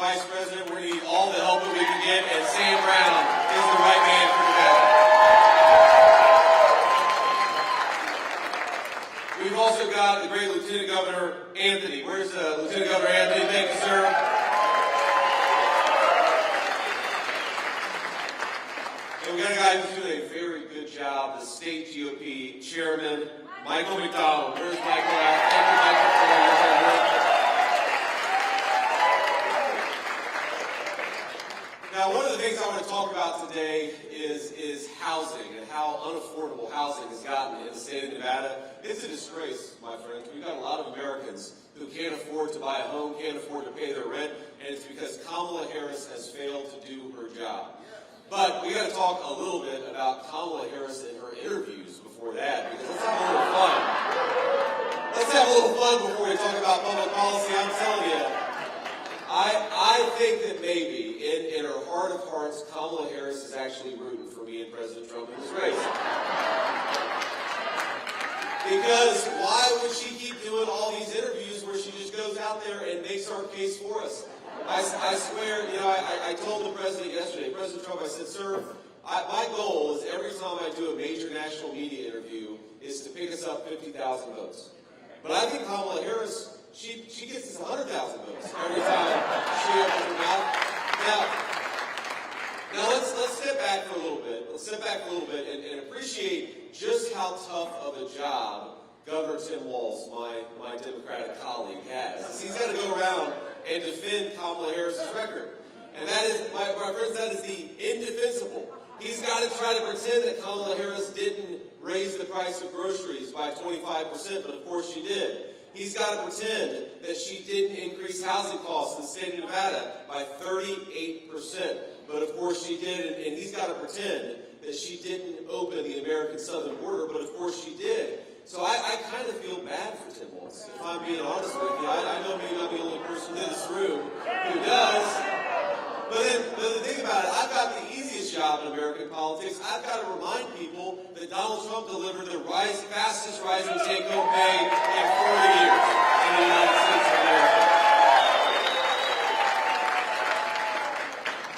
vice president. We're going to need all the help that we can get, and Sam Brown is the right man for Nevada. We've also got the great Lieutenant Governor Anthony. Where's Lieutenant Governor Anthony? Thank you, sir. And we got a guy who's doing a very good job, the state GOP chairman, Michael McDonald. Where's Michael at? Thank you, Michael, for your hard work. Now, one of the things I want to talk about today is housing and how unaffordable housing has gotten in the state of Nevada. It's a disgrace, my friends. We've got a lot of Americans who can't afford to buy a home, can't afford to pay their rent, and it's because Kamala Harris has failed to do her job. But we got to talk a little bit about Kamala Harris and her interviews before that, because let's have a little fun. Let's have a little fun before we talk about public policy. I'm telling you, I think that maybe in her heart of hearts, Kamala Harris is actually rooting for me and President Trump in this race. Because why would she keep doing all these interviews where she just goes out there and makes our case for us? I swear, I told the president yesterday, President Trump, I said, sir, my goal is every time I do a major national media interview is to pick us up 50,000 votes. But I think Kamala Harris, she gets us 100,000 votes every time she opens her mouth. Now let's step back for a little bit. Let's step back for a little bit and appreciate just how tough of a job Governor Tim Walz, my Democratic colleague, has. He's got to go around and defend Kamala Harris's record. And that is, my friends, that is the indefensible. He's got to try to pretend that Kamala Harris didn't raise the price of groceries by 25%, but of course she did. He's got to pretend that she didn't increase housing costs in the state of Nevada by 38%, but of course she did. And he's got to pretend that she didn't open the American southern border, but of course she did. So I kind of feel bad for Tim Walz, if I'm being honest with you. I know maybe I'm the only person in this room who does. But the thing about it, I've got the easiest job in American politics. I've got to remind people that Donald Trump delivered the fastest rising take-home pay in 40 years in the United States of America.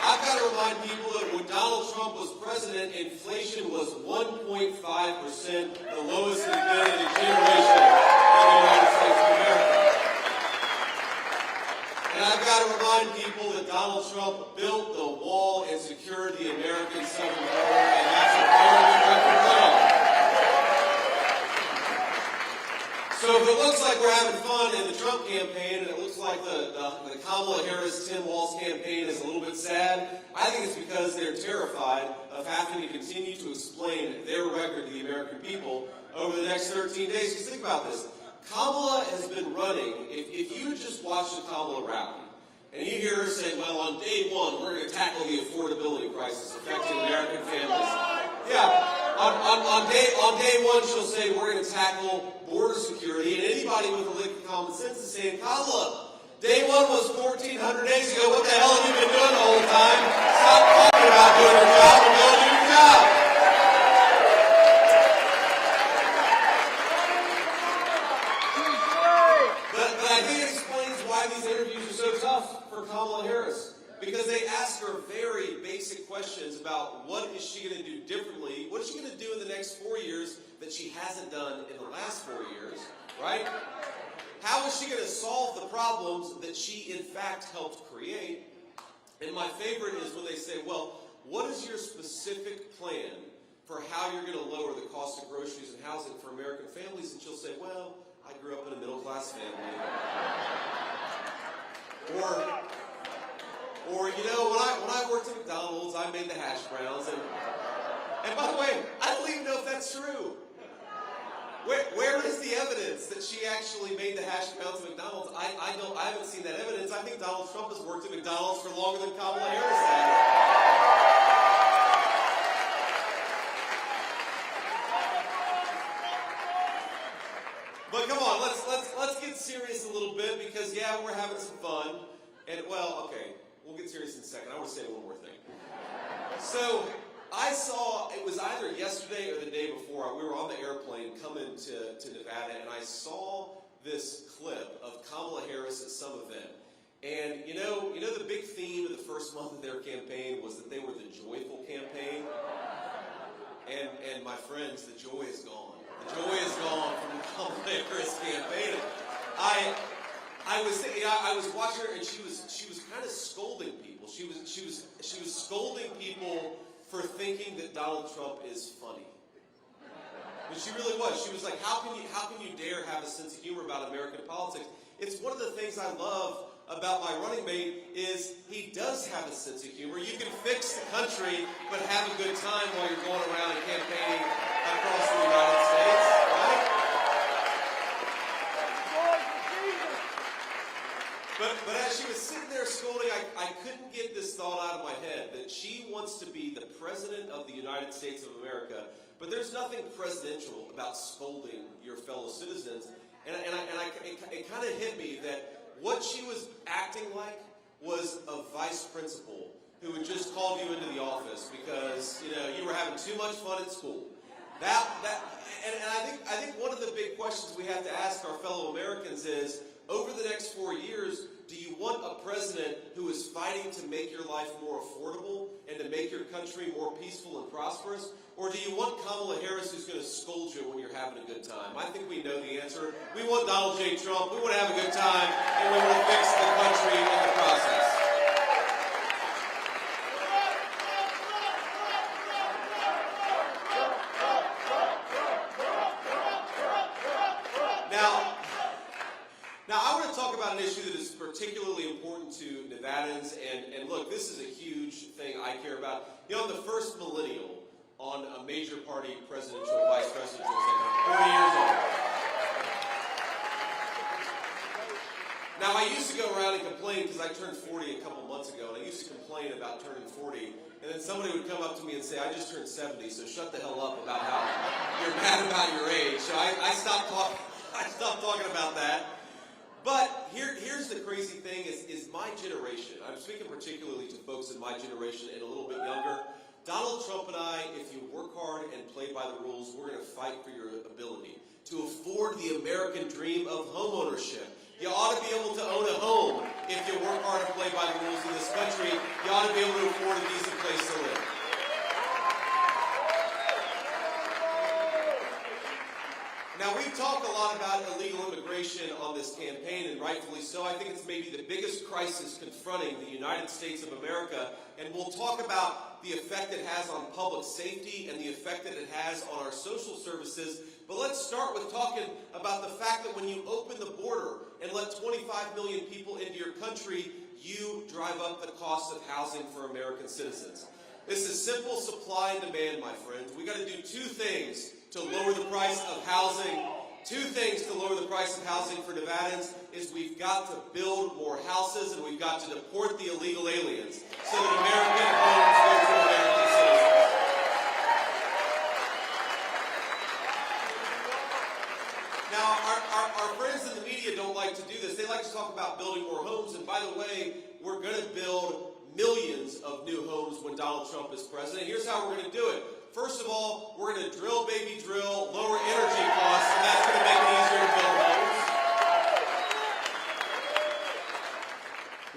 I've got to remind people that when Donald Trump was president, inflation was 1.5%, the lowest it's been in a generation in the United States of America. And I've got to remind people that Donald Trump built the wall and secured the American southern border, and that's a very good record for him. So if it looks like we're having fun in the Trump campaign, and it looks like the Kamala Harris-Tim Walz campaign is a little bit sad, I think it's because they're terrified of having to continue to explain their record to the American people over the next 13 days. Because think about this. Kamala has been running, if you just watch the Kamala rally, and you hear her say, well, on day one, we're going to tackle the affordability crisis affecting American families. Yeah, on day one, she'll say, we're going to tackle border security, and anybody with a lick of common sense is saying, Kamala, day one was 1,400 days ago. What the hell have you been doing the whole time? Stop talking about doing your job and go do your job. But I think it explains why these interviews are so tough for Kamala Harris. Because they ask her very basic questions about what is she going to do differently, what is she going to do in the next 4 years that she hasn't done in the last 4 years, right? How is she going to solve the problems that she, in fact, helped create? And my favorite is when they say, well, what is your specific plan for how you're going to lower the cost of groceries and housing for American families? And she'll say, well, I grew up in a middle-class family. Or when I worked at McDonald's, I made the hash browns. And by the way, I don't even know if that's true. Where is the evidence that she actually made the hash browns at McDonald's? I haven't seen that evidence. I think Donald Trump has worked at McDonald's for longer than Kamala Harris has. But come on, let's get serious a little bit because yeah, we're having some fun. And well, okay, we'll get serious in a second. I want to say one more thing. So I saw, it was either yesterday or the day before, we were on the airplane coming to Nevada, and I saw this clip of Kamala Harris at some event. And you know the big first month of their campaign was that they were the joyful campaign. And my friends, the joy is gone. The joy is gone from the Kamala Harris campaign. I was watching her, and she was kind of scolding people. She was scolding people for thinking that Donald Trump is funny. But she really was. She was like, how can you dare have a sense of humor about American politics? It's one of the things I love about my running mate is he does have a sense of humor. You can fix the country, but have a good time while you're going around and campaigning across the United States, right? But as she was sitting there scolding, I couldn't get this thought out of my head that she wants to be the President of the United States of America, but there's nothing presidential about scolding your fellow citizens. And it kind of hit me that what she was acting like was a vice principal who had just called you into the office because you were having too much fun at school. And I think one of the big questions we have to ask our fellow Americans is, over the next 4 years, do you want a president who is fighting to make your life more affordable and to make your country more peaceful and prosperous? Or do you want Kamala Harris who's going to scold you when you're having a good time? I think we know the answer. We want Donald J. Trump. We want to have a good time, and we want to fix the country in the process. Now, I want to talk about an issue that is particularly important to Nevadans, and look, this is a huge thing I care about. I'm the first millennial on a major party presidential, vice presidential ticket. I'm 40 years old. Now, I used to go around and complain because I turned 40 a couple months ago, and I used to complain about turning 40, and then somebody would come up to me and say, I just turned 70, so shut the hell up about how you're mad about your age. So I stopped talking about that. But here's the crazy thing is my generation, I'm speaking particularly to folks in my generation and a little bit younger, Donald Trump and I, if you work hard and play by the rules, we're going to fight for your ability to afford the American dream of homeownership. You ought to be able to own a home if you work hard and play by the rules in this country. You ought to be able to afford a decent place to live. Now, we've talked a lot about illegal immigration on this campaign, and rightfully so. I think it's maybe the biggest crisis confronting the United States of America, and we'll talk about the effect it has on public safety and the effect that it has on our social services. But let's start with talking about the fact that when you open the border and let 25 million people into your country, you drive up the cost of housing for American citizens. This is simple supply and demand, my friends. We got to do two things to lower the price of housing. Two things to lower the price of housing for Nevadans is we've got to build more houses and we've got to deport the illegal aliens so that American homes go to American citizens. Now, our friends in the media don't like to do this. They like to talk about building more homes, and by the way, we're going to build millions of new homes when Donald Trump is president. Here's how we're going to do it. First of all, we're going to drill, baby, drill, lower energy costs, and that's going to make it easier to build homes.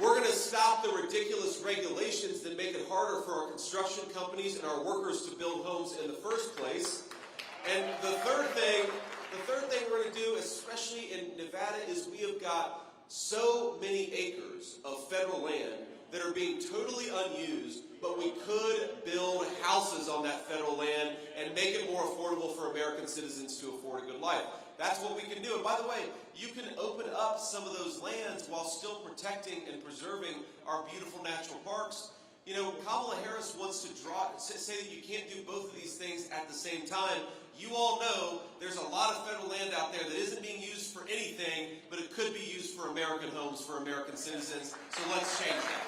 We're going to stop the ridiculous regulations that make it harder for our construction companies and our workers to build homes in the first place. And the third thing we're going to do, especially in Nevada, is we have got so many acres of federal land that are being totally unused, but we could build houses on that federal land and make it more affordable for American citizens to afford a good life. That's what we can do. And by the way, you can open up some of those lands while still protecting and preserving our beautiful natural parks. Kamala Harris wants to say that you can't do both of these things at the same time. You all know there's a lot of federal land out there that isn't being used for anything, but it could be used for American homes, for American citizens. So let's change that.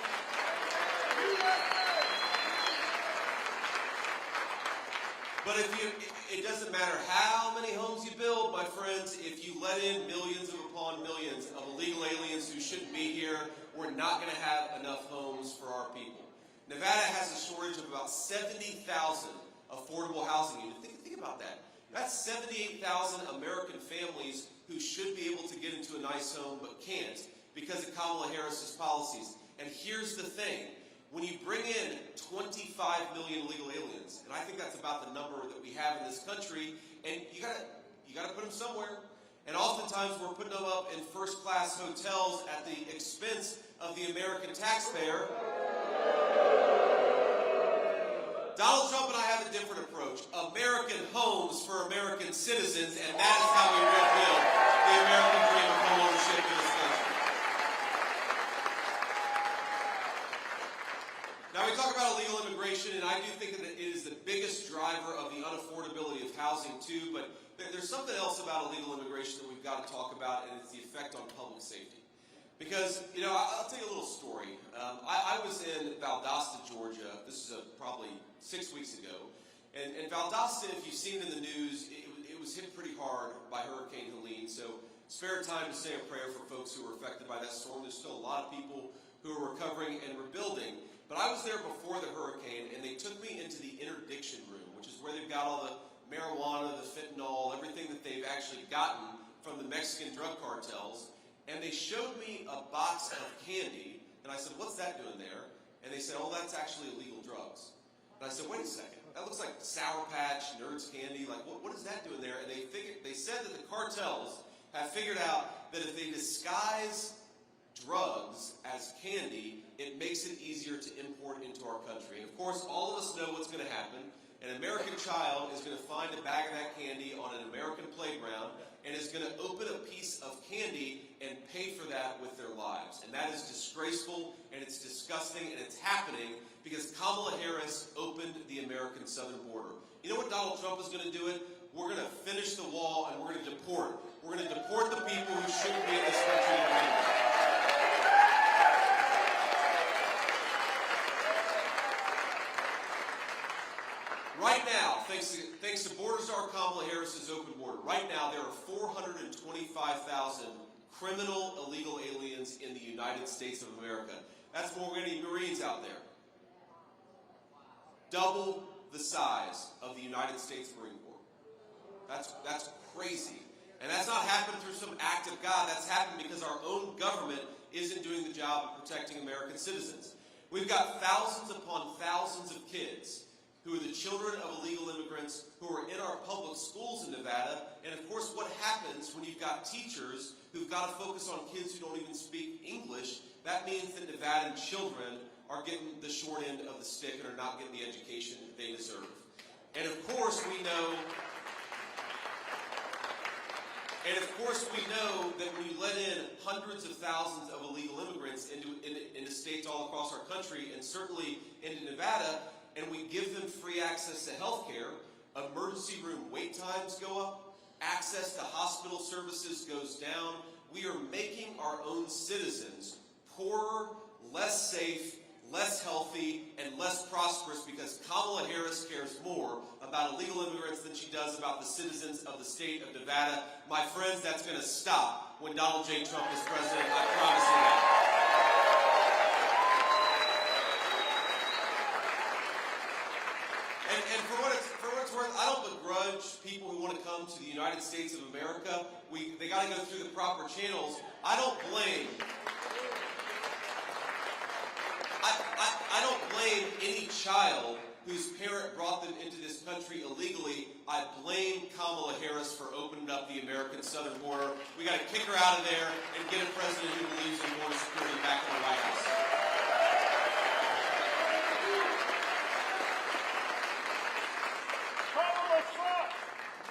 But it doesn't matter how many homes you build, my friends, if you let in millions upon millions of illegal aliens who shouldn't be here, we're not going to have enough homes for our people. Nevada has a shortage of about 70,000 affordable housing units. Think about that. That's 78,000 American families who should be able to get into a nice home but can't because of Kamala Harris's policies. And here's the thing. when you bring in 25 million illegal aliens, and I think that's about the number that we have in this country, and you gotta put them somewhere. And oftentimes we're putting them up in first-class hotels at the expense of the American taxpayer. Donald Trump and I have a different approach. American homes for American citizens, and that is how we rebuild the American dream of home ownership in this country. Now, we talk about illegal immigration, and I do think that it is the biggest driver of the unaffordability of housing, too, but there's something else about illegal immigration that we've got to talk about, and it's the effect on public safety. Because, you know, I'll tell you a little story. I was in Valdosta, Georgia. This is probably 6 weeks ago. And Valdosta, if you've seen it in the news, it was hit pretty hard by Hurricane Helene. So spare time to say a prayer for folks who were affected by that storm. There's still a lot of people who are recovering and rebuilding. But I was there before the hurricane, and they took me into the interdiction room, which is where they've got all the marijuana, the fentanyl, everything that they've actually gotten from the Mexican drug cartels. And they showed me a box of candy, and I said, "What's that doing there?" And they said, "Oh, that's actually illegal drugs." And I said, "Wait a second, that looks like Sour Patch, Nerds candy, like what is that doing there?" And they said that the cartels have figured out that if they disguise drugs as candy, it makes it easier to import into our country. And of course, all of us know what's going to happen. An American child is going to find a bag of that candy on an American playground and is going to open a piece of candy and pay for that with their lives. And that is disgraceful, and it's disgusting, and it's happening because Kamala Harris opened the American southern border. You know what Donald Trump is going to do it? We're going to finish the wall, and we're going to deport. We're going to deport the people who shouldn't be in this country to begin with. Right now, thanks to Border Czar Kamala Harris's open border, right now there are 425,000 criminal illegal aliens in the United States of America. That's more than any Marines out there. Double the size of the United States Marine Corps. That's crazy. And that's not happened through some act of God. That's happened because our own government isn't doing the job of protecting American citizens. We've got thousands upon thousands of kids who are the children of illegal immigrants who are in our public schools in Nevada. And of course, what happens when you've got teachers who've got to focus on kids who don't even speak English, that means that Nevadan children are getting the short end of the stick and are not getting the education that they deserve. And of course, we know that when you let in hundreds of thousands of illegal immigrants into states all across our country, and certainly into Nevada, and we give them free access to health care, emergency room wait times go up, access to hospital services goes down. We are making our own citizens poorer, less safe, less healthy, and less prosperous because Kamala Harris cares more about illegal immigrants than she does about the citizens of the state of Nevada. My friends, that's going to stop when Donald J. Trump is president. I promise you that. And for what it's worth, I don't begrudge people who want to come to the United States of America. They got to go through the proper channels. I don't blame any child whose parent brought them into this country illegally. I blame Kamala Harris for opening up the American southern border. We got to kick her out of there and get a president who believes in border security back in the White House.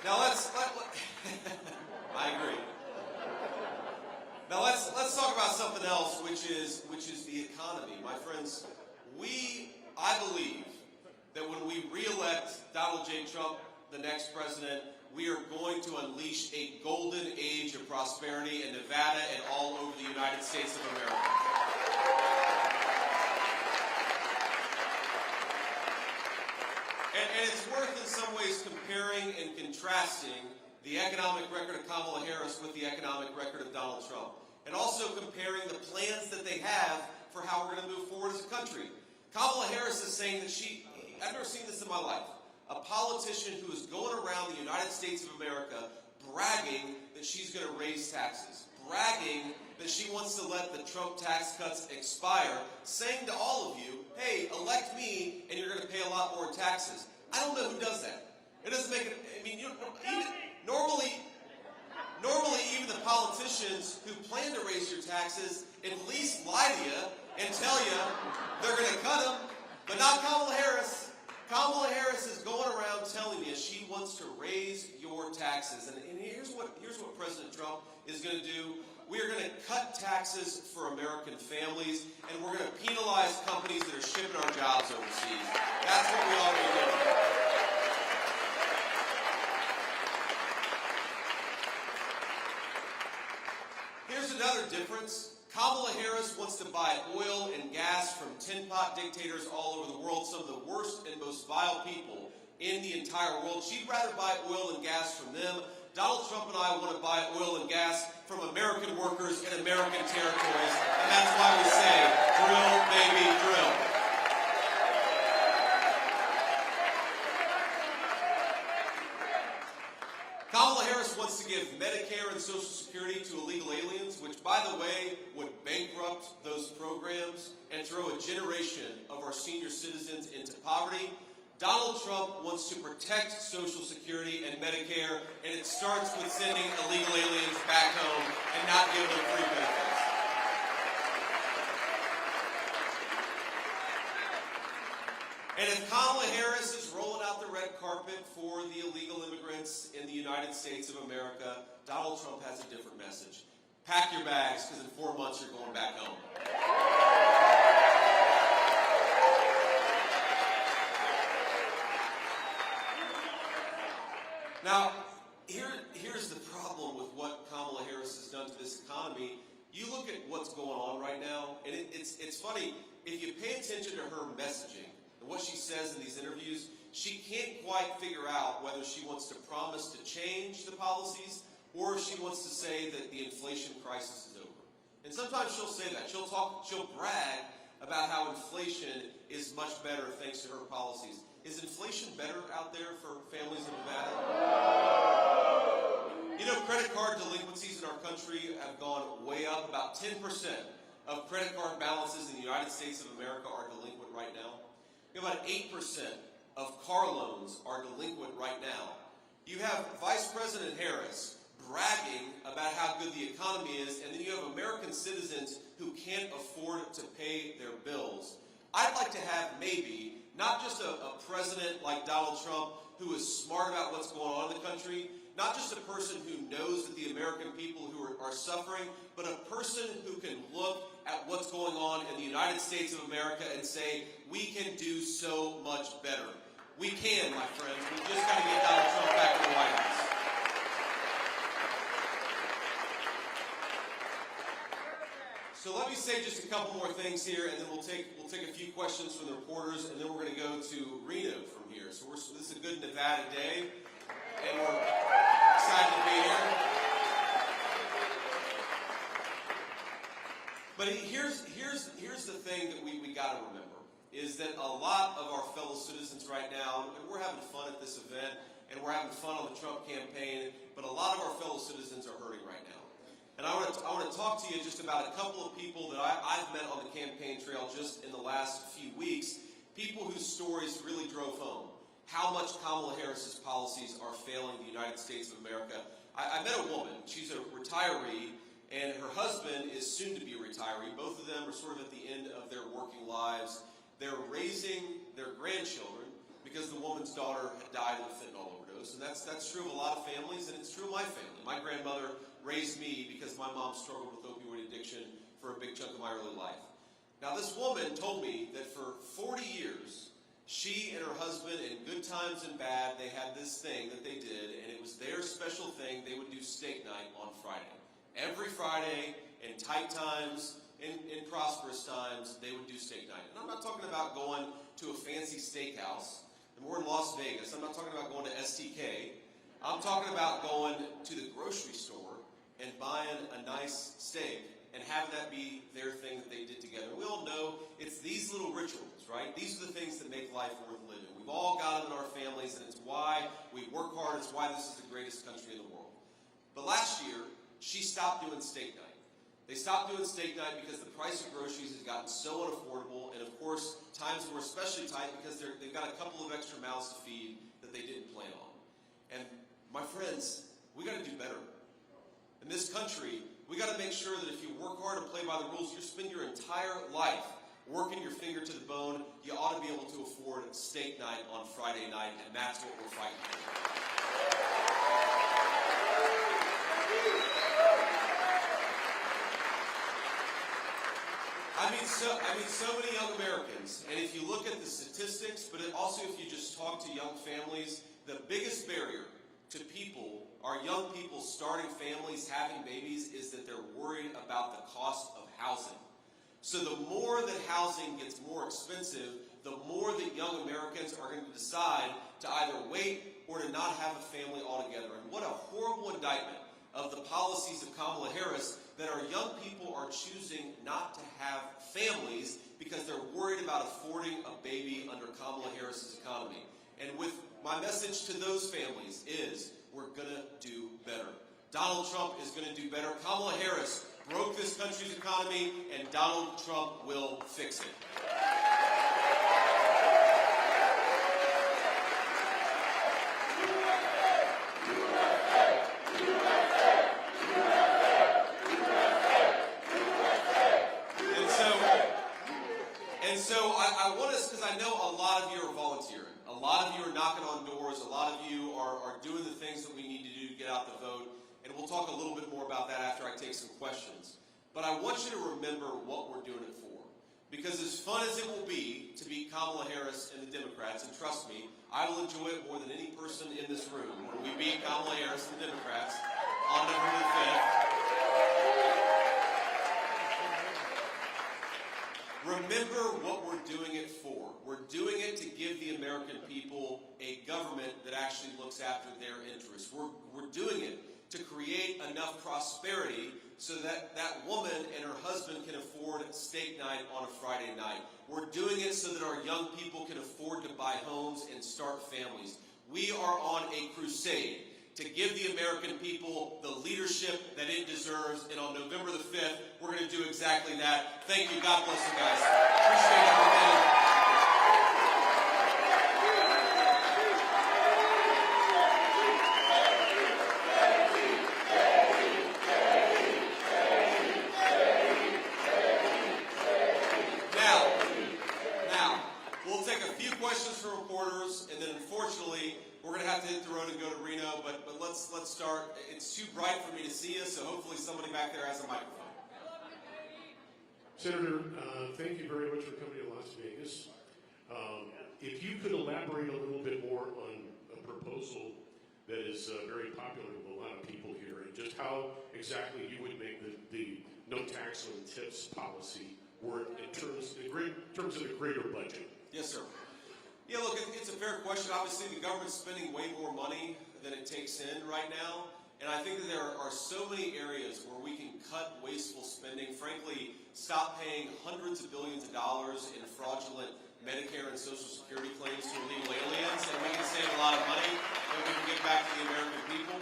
Now I agree. Now let's talk about something else, which is the economy. My friends, I believe that when we re-elect Donald J. Trump, the next president, we are going to unleash a golden age of prosperity in Nevada and all over the United States of America. And it's worth in some ways comparing and contrasting the economic record of Kamala Harris with the economic record of Donald Trump. And also comparing the plans that they have for how we're going to move forward as a country. Kamala Harris is saying that I've never seen this in my life, a politician who is going around the United States of America bragging that she's going to raise taxes, bragging that she wants to let the Trump tax cuts expire, saying to all of you, hey, lot more in taxes. I don't know who does that. It doesn't make it, I mean, normally even the politicians who plan to raise your taxes at least lie to you and tell you they're going to cut them, but not Kamala Harris. Kamala Harris is going around telling you she wants to raise your taxes. And here's what President Trump is going to do. We are going to cut taxes for American families, and we're going to penalize companies that are shipping our jobs overseas. That's what we ought to be doing. Here's another difference. Kamala Harris wants to buy oil and gas from tin-pot dictators all over the world, some of the worst and most vile people in the entire world. She'd rather buy oil and gas from them. Donald Trump and I want to buy oil and gas from American workers in American territories, and that's why we say, drill, baby, drill. Kamala Harris wants to give Medicare and Social Security to illegal aliens, which, by the way, would bankrupt those programs and throw a generation of our senior citizens into poverty. Donald Trump wants to protect Social Security and Medicare, and it starts with sending illegal aliens back home and not giving them free benefits. And if Kamala Harris is rolling out the red carpet for the illegal immigrants in the United States of America, Donald Trump has a different message. Pack your bags, because in 4 months you're going back home. Now, here's the problem with what Kamala Harris has done to this economy. You look at what's going on right now, and it's funny. If you pay attention to her messaging and what she says in these interviews, she can't quite figure out whether she wants to promise to change the policies or if she wants to say that the inflation crisis is over. And sometimes she'll say that. She'll brag about how inflation is much better thanks to her policies. Is inflation better out there for families in Nevada? You know, credit card delinquencies in our country have gone way up. About 10% of credit card balances in the United States of America are delinquent right now. About 8% of car loans are delinquent right now. You have Vice President Harris bragging about how good the economy is, and then you have American citizens who can't afford to pay their bills. I'd like to have maybe not just a president like Donald Trump who is smart about what's going on in the country, not just a person who knows that the American people who are suffering, but a person who can look at what's going on in the United States of America and say, we can do so much better. We can, my friends. We've just got to get Donald Trump back in the White House. So let me say just a couple more things here, and then we'll take a few questions from the reporters, and then we're going to go to Reno from here. So this is a good Nevada day, and we're excited to be here. But here's the thing that we got to remember, is that a lot of our fellow citizens right now, and we're having fun at this event, and we're having fun on the Trump campaign, but a lot of our fellow citizens are hurting right now. And I want to talk to you just about a couple of people that I've met on the campaign trail just in the last few weeks, people whose stories really drove home how much Kamala Harris's policies are failing the United States of America. I met a woman. She's a retiree, and her husband is soon to be a retiree. Both of them are sort of at the end of their working lives. They're raising their grandchildren because the woman's daughter had died of a fentanyl overdose. And that's true of a lot of families, and it's true of my family. My grandmother raised me because my mom struggled with opioid addiction for a big chunk of my early life. Now, this woman told me that for 40 years, she and her husband, in good times and bad, they had this thing that they did, and it was their special thing. They would do steak night on Friday. Every Friday, in tight times, in prosperous times, they would do steak night. And I'm not talking about going to a fancy steakhouse, and we're in Las Vegas. I'm not talking about going to STK. I'm talking about going to the grocery store and buying a nice steak and having that be their thing that they did together. We all know it's these little rituals, right? These are the things that make life worth living. We've all got them in our families, and it's why we work hard. It's why this is the greatest country in the world. But last year, she stopped doing steak night. They stopped doing steak night because the price of groceries has gotten so unaffordable, and of course, time times were especially tight because they've got a couple of extra mouths to feed that they didn't plan on. And my friends, we got to do better. In this country, we got to make sure that if you work hard and play by the rules, you spend your entire life working your finger to the bone, you ought to be able to afford steak night on Friday night, and that's what we're fighting for. I mean, so many young Americans, and if you look at the statistics, but also if you just talk to young families, the biggest barrier to people, our young people starting families, having babies, is that they're worried about the cost of housing. So the more that housing gets more expensive, the more that young Americans are going to decide to either wait or to not have a family altogether. And what a horrible indictment of the policies of Kamala Harris that our young people are choosing not to have families because they're worried about affording a baby under Kamala Harris's economy. And with my message to those families is, we're going to do better. Donald Trump is going to do better. Kamala Harris broke this country's economy, and Donald Trump will fix it. And so I want us, because I know a lot of you are volunteering. A lot of you are knocking on doors. A lot of you are doing the things that we need to do to get out the vote. And we'll talk a little bit more about that after I take some questions. But I want you to remember what we're doing it for. Because as fun as it will be to beat Kamala Harris and the Democrats, and trust me, I will enjoy it more than any person in this room when we beat Kamala Harris and the Democrats on November 5th. Remember what we're doing it for. We're doing it to give the American people a government that actually looks after their interests. We're doing it to create enough prosperity so that that woman and her husband can afford steak night on a Friday night. We're doing it so that our young people can afford to buy homes and start families. We are on a crusade to give the American people the leadership that it deserves. And on November the 5th, we're going to do exactly that. Thank you. God bless you guys. Appreciate everything. Now, we'll take a few questions from reporters, and then unfortunately, we're going to have to hit the road and go to Reno, but let's start. It's too bright for me to see you, so hopefully somebody back there has a microphone. Senator, thank you very much for coming to Las Vegas. If you could elaborate a little bit more on a proposal that is very popular with a lot of people here, and just how exactly you would make the no tax on tips policy work in terms of the greater budget. Yes, sir. Yeah, look, it's a fair question. Obviously, the government's spending way more money than it takes in right now. And I think that there are so many areas where we can cut wasteful spending. Frankly, stop paying hundreds of billions of dollars in fraudulent Medicare and Social Security claims to illegal aliens, and we can save a lot of money and we can give back to the American people.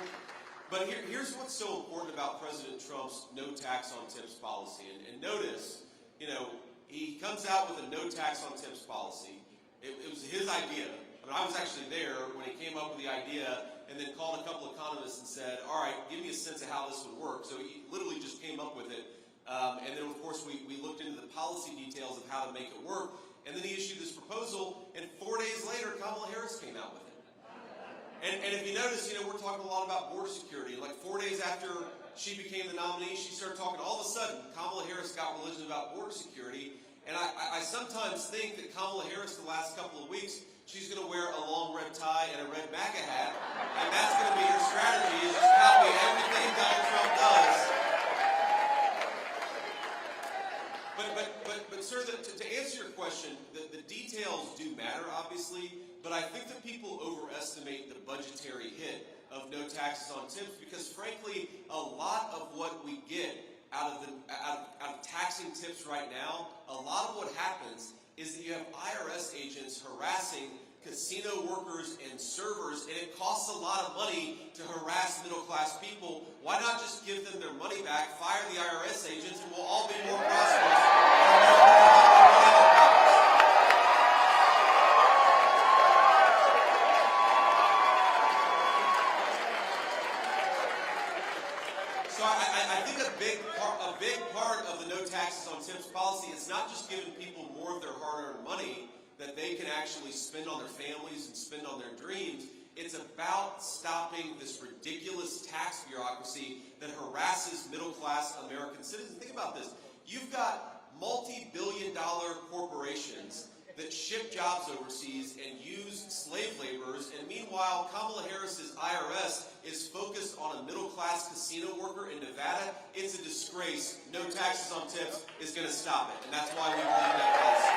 But here's what's so important about President Trump's no tax on tips policy. And notice, he comes out with a no tax on tips policy. It was his idea. I mean, I was actually there when he came up with the idea and then called a couple of economists and said, all right, give me a sense of how this would work. So he literally just came up with it. And then, of course, we looked into the policy details of how to make it work. And then he issued this proposal. And 4 days later, Kamala Harris came out with it. And if you notice, we're talking a lot about border security. Like 4 days after she became the nominee, she started talking. All of a sudden, Kamala Harris got religion about border security. And I sometimes think that Kamala Harris, the last couple of weeks, she's going to wear a long red tie and a red MAGA hat. And that's going to be her strategy, is just copy everything Donald Trump does. But sir, to answer your question, the details do matter, obviously. But I think that people overestimate the budgetary hit of no taxes on tips because, frankly, a lot of what we get out of taxing tips right now, a lot of what happens is that you have IRS agents harassing casino workers and servers, and it costs a lot of money to harass middle-class people. Why not just give them their money back, fire the IRS agents, and we'll all be more prosperous? taxes on tips policy, it's not just giving people more of their hard-earned money that they can actually spend on their families and spend on their dreams. It's about stopping this ridiculous tax bureaucracy that harasses middle-class American citizens. Think about this. You've got multi-billion-dollar corporations that ship jobs overseas and use slave laborers, and meanwhile, Kamala Harris's IRS is focused on a middle-class casino worker in Nevada. It's a disgrace. No taxes on tips is going to stop it, and that's why we believe that policy.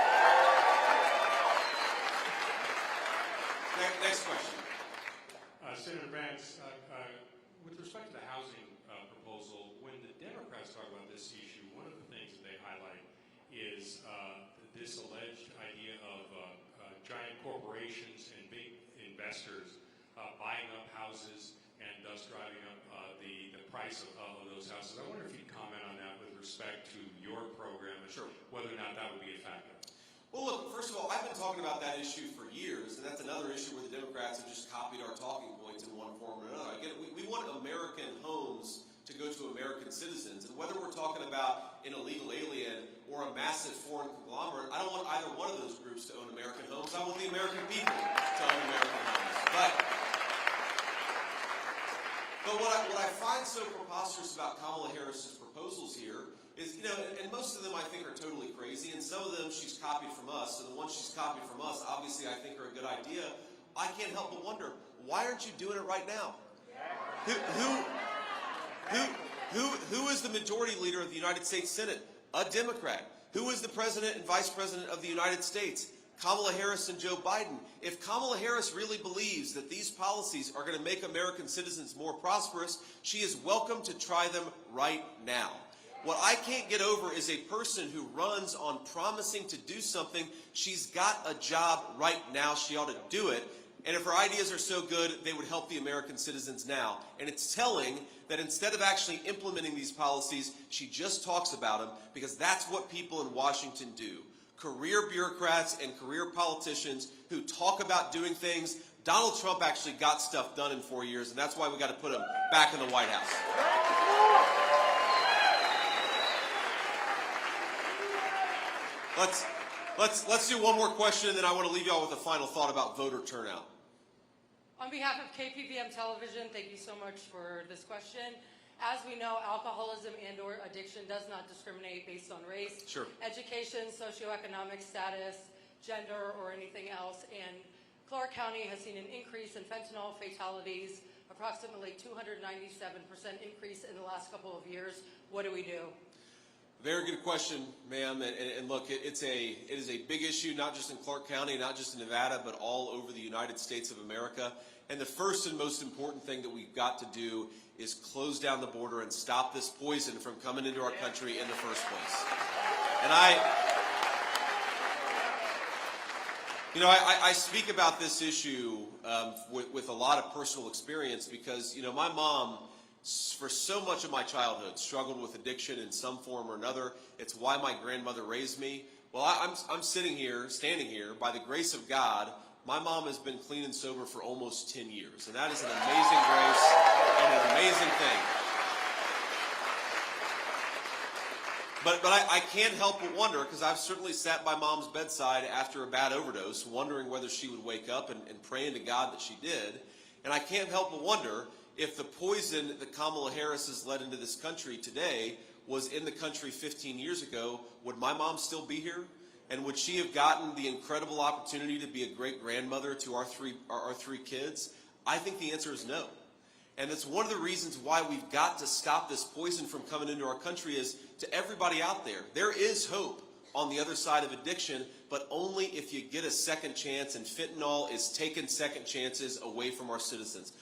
Next question. Senator Vance, with respect to the housing proposal, when the Democrats talk about this issue, one of the things that they highlight is this alleged idea of giant corporations and big investors buying up houses and thus driving up the price of those houses. I wonder if you'd comment on that with respect to your program and Sure. whether or not that would be a factor. Well, look, first of all, I've been talking about that issue for years, and that's another issue where the Democrats have just copied our talking points in one form or another. Again, we want American homes to go to American citizens, and whether we're talking about an illegal alien or a massive foreign conglomerate, I don't want either one of those groups to own American homes. I want the American people to own American homes. But what I find so preposterous about Kamala Harris's proposals here is, and most of them I think are totally crazy, and some of them she's copied from us, so the ones she's copied from us, obviously I think are a good idea. I can't help but wonder, why aren't you doing it right now? Who is the majority leader of the United States Senate? A Democrat. Who is the president and vice president of the United States? Kamala Harris and Joe Biden. If Kamala Harris really believes that these policies are going to make American citizens more prosperous, she is welcome to try them right now. What I can't get over is a person who runs on promising to do something. She's got a job right now. She ought to do it. And if her ideas are so good, they would help the American citizens now. And it's telling that instead of actually implementing these policies, she just talks about them, because that's what people in Washington do. Career bureaucrats and career politicians who talk about doing things. Donald Trump actually got stuff done in 4 years, and that's why we got to put him back in the White House. Let's do one more question, and then I want to leave y'all with a final thought about voter turnout. On behalf of KPVM Television, thank you so much for this question. As we know, alcoholism and/or addiction does not discriminate based on race, Sure. education, socioeconomic status, gender, or anything else. And Clark County has seen an increase in fentanyl fatalities, approximately 297% increase in the last couple of years. What do we do? Very good question, ma'am. And look, it is a big issue, not just in Clark County, not just in Nevada, but all over the United States of America. And the first and most important thing that we've got to do is close down the border and stop this poison from coming into our country in the first place. And I speak about this issue with a lot of personal experience because, my mom, for so much of my childhood, struggled with addiction in some form or another. It's why my grandmother raised me. Well, I'm standing here, by the grace of God. My mom has been clean and sober for almost 10 years, and that is an amazing grace and an amazing thing. But I can't help but wonder, because I've certainly sat by Mom's bedside after a bad overdose, wondering whether she would wake up and praying to God that she did. And I can't help but wonder if the poison that Kamala Harris has led into this country today was in the country 15 years ago, would my mom still be here? And would she have gotten the incredible opportunity to be a great grandmother to our three kids? I think the answer is no. And that's one of the reasons why we've got to stop this poison from coming into our country. Is to everybody out there, there is hope on the other side of addiction, but only if you get a second chance, and fentanyl is taking second chances away from our citizens.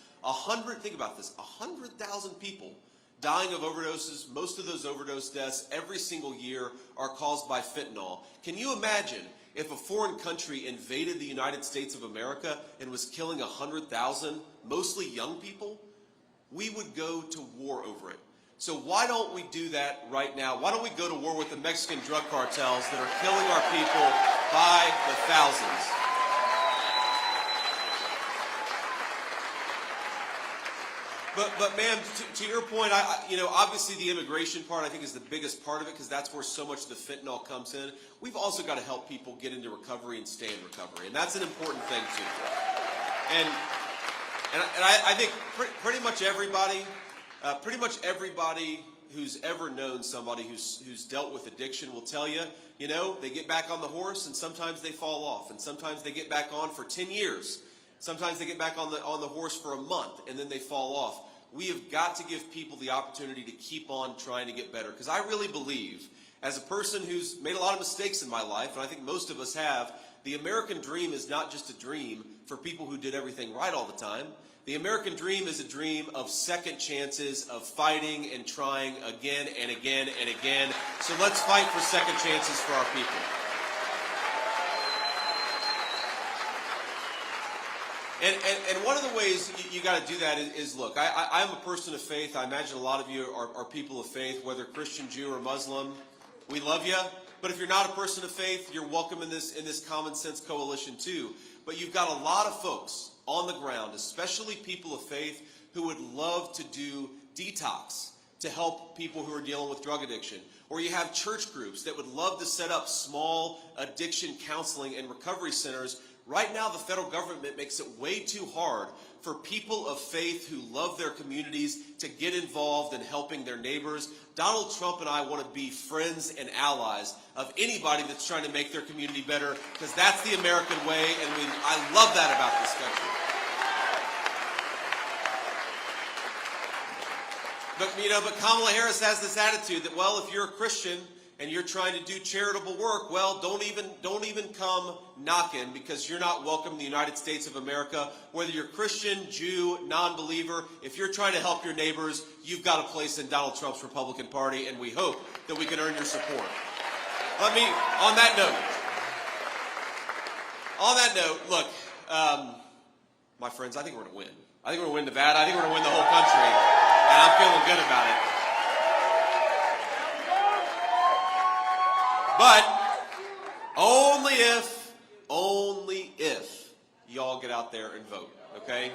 Think about this, 100,000 people dying of overdoses. Most of those overdose deaths every single year are caused by fentanyl. Can you imagine if a foreign country invaded the United States of America and was killing 100,000, mostly young people? We would go to war over it. So why don't we do that right now? Why don't we go to war with the Mexican drug cartels that are killing our people by the thousands? But ma'am, to your point, obviously the immigration part I think is the biggest part of it because that's where so much of the fentanyl comes in. We've also got to help people get into recovery and stay in recovery, and that's an important thing too. And I think pretty much everybody who's ever known somebody who's dealt with addiction will tell you, they get back on the horse and sometimes they fall off, and sometimes they get back on for 10 years. Sometimes they get back on the horse for a month and then they fall off. We have got to give people the opportunity to keep on trying to get better, because I really believe, as a person who's made a lot of mistakes in my life, and I think most of us have, the American dream is not just a dream for people who did everything right all the time. The American dream is a dream of second chances, of fighting and trying again and again and again. So let's fight for second chances for our people. And one of the ways you got to do that is look, I'm a person of faith. I imagine a lot of you are people of faith, whether Christian, Jew, or Muslim. We love you. But if you're not a person of faith, you're welcome in this common sense coalition too. But you've got a lot of folks on the ground, especially people of faith, who would love to do detox to help people who are dealing with drug addiction. Or you have church groups that would love to set up small addiction counseling and recovery centers. Right now, the federal government makes it way too hard for people of faith who love their communities to get involved in helping their neighbors. Donald Trump and I want to be friends and allies of anybody that's trying to make their community better, because that's the American way, and I love that about this country. But Kamala Harris has this attitude that, well, if you're a Christian and you're trying to do charitable work, well, don't even come knocking, because you're not welcome in the United States of America. Whether you're Christian, Jew, non-believer, if you're trying to help your neighbors, you've got a place in Donald Trump's Republican Party, and we hope that we can earn your support. On that note, look, my friends, I think we're going to win. I think we're going to win Nevada. I think we're going to win the whole country, and I'm feeling good about it. But only if y'all get out there and vote, okay?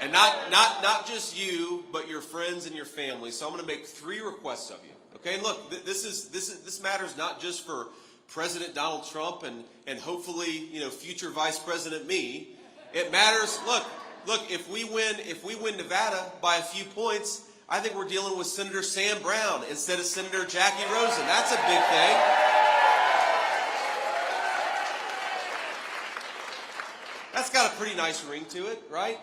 And not just you, but your friends and your family. So I'm going to make 3 requests of you, okay? And look, this matters not just for President Donald Trump and hopefully future Vice President me. It matters. Look, if we win Nevada by a few points, I think we're dealing with Senator Sam Brown instead of Senator Jackie Rosen. That's a big thing. That's got a pretty nice ring to it, right?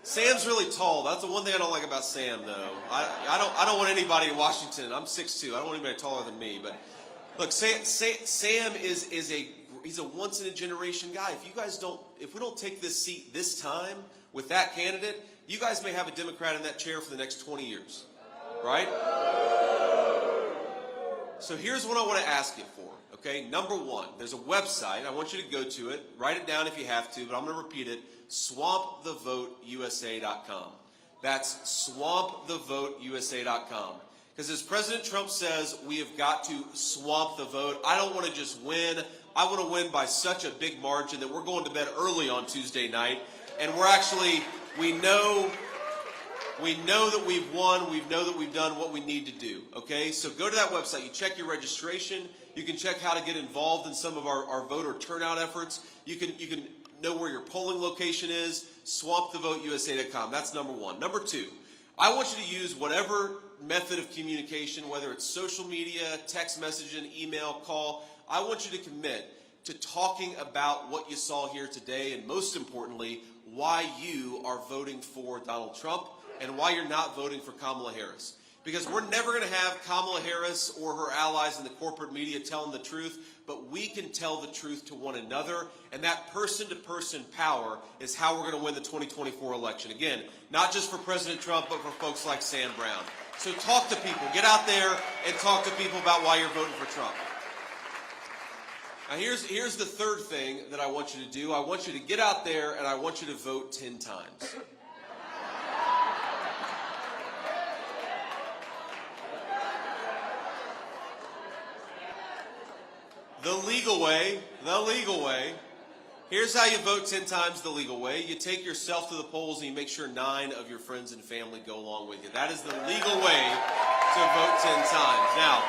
Sam's really tall. That's the one thing I don't like about Sam, though. I don't want anybody in Washington. I'm 6'2". I don't want anybody taller than me. But look, Sam he's a once in a generation guy. If we don't take this seat this time with that candidate, you guys may have a Democrat in that chair for the next 20 years, right? So here's what I want to ask you for, okay? Number 1, there's a website. I want you to go to it. Write it down if you have to, but I'm going to repeat it. swampthevoteusa.com. That's swampthevoteusa.com. Because as President Trump says, we have got to swamp the vote. I don't want to just win. I want to win by such a big margin that we're going to bed early on Tuesday night. And we know that we've won. We know that we've done what we need to do. Okay? So go to that website. You check your registration. You can check how to get involved in some of our voter turnout efforts. You can know where your polling location is. swampthevoteusa.com. That's number 1. Number 2, I want you to use whatever method of communication, whether it's social media, text messaging, email, call. I want you to commit to talking about what you saw here today, and most importantly, why you are voting for Donald Trump and why you're not voting for Kamala Harris. Because we're never going to have Kamala Harris or her allies in the corporate media telling the truth, but we can tell the truth to one another, and that person-to-person power is how we're going to win the 2024 election. Again, not just for President Trump, but for folks like Sam Brown. So talk to people. Get out there and talk to people about why you're voting for Trump. Now here's the third thing that I want you to do. I want you to get out there and I want you to vote 10 times. The legal way Here's how you vote 10 times the legal way. You take yourself to the polls and you make sure 9 of your friends and family go along with you. That is the legal way to vote 10 times. Now,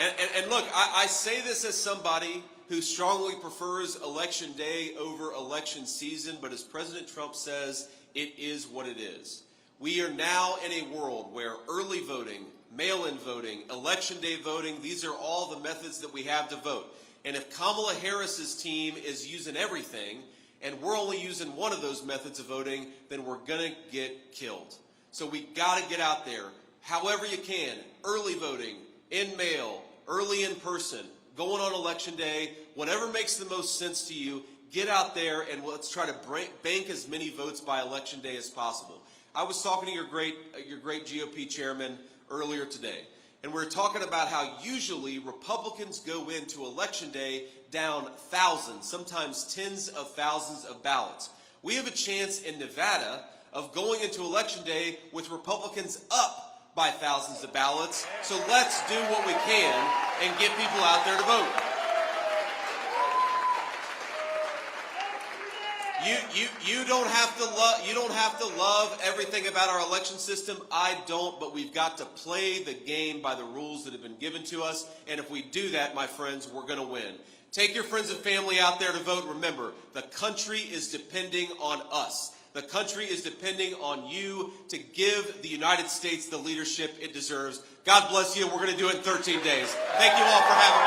and look, I say this as somebody who strongly prefers election day over election season, but as President Trump says, it is what it is. We are now in a world where early voting, mail-in voting, election day voting, these are all the methods that we have to vote. And if Kamala Harris's team is using everything, and we're only using one of those methods of voting, then we're going to get killed. So we got to get out there, however you can, early voting, in mail, early in person, going on election day, whatever makes the most sense to you, get out there and let's try to bank as many votes by election day as possible. I was talking to your great GOP chairman earlier today. And we're talking about how usually Republicans go into Election Day down thousands, sometimes tens of thousands of ballots. We have a chance in Nevada of going into Election Day with Republicans up by thousands of ballots. So let's do what we can and get people out there to vote. You don't have to love everything about our election system. I don't, but we've got to play the game by the rules that have been given to us. And if we do that, my friends, we're going to win. Take your friends and family out there to vote. Remember, the country is depending on us. The country is depending on you to give the United States the leadership it deserves. God bless you. We're going to do it in 13 days. Thank you all for having me.